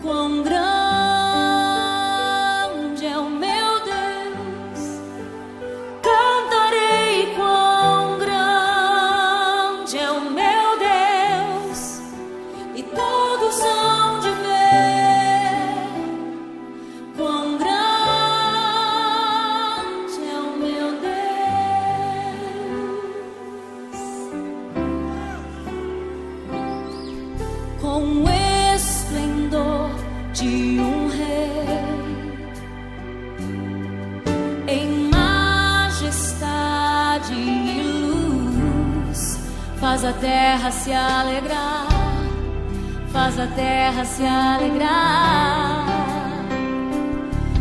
Quão grande é o meu Deus, cantarei quão grande é o meu Deus, e todos hão de ver quão grande é o meu Deus. Com o esplendor de um rei, em majestade e luz, faz a terra se alegrar, faz a terra se alegrar.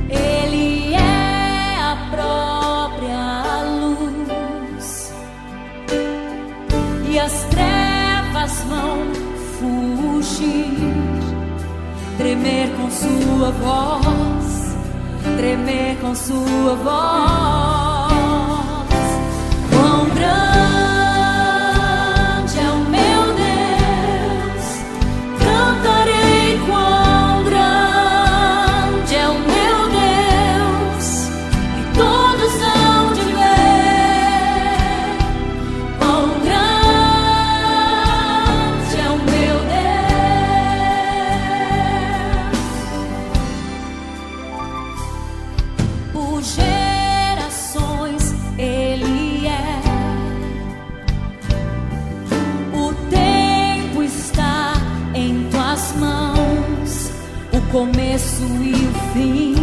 Ele é a própria luz, e as trevas vão fugir, tremer com sua voz, tremer com sua voz. Quão grande é o meu Deus, cantarei quão grande é o meu Deus, e todos hão de ver quão grande é o meu Deus. Por gerações Ele é, o tempo está em tuas mãos, o começo e o fim,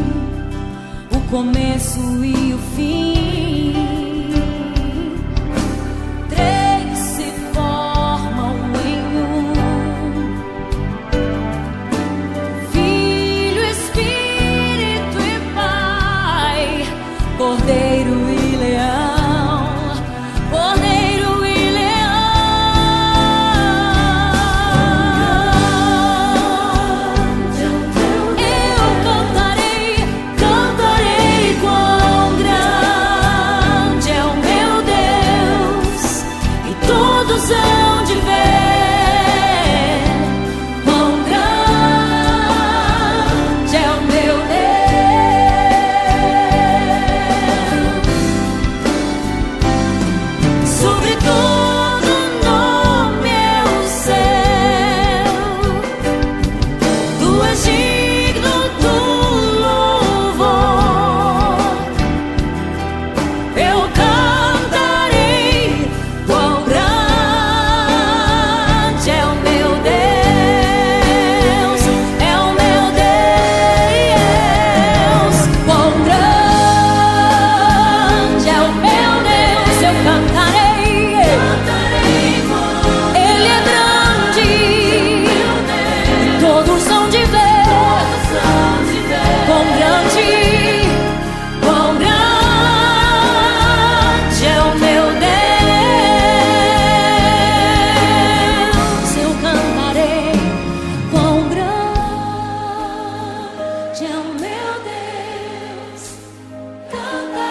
o começo e o fim.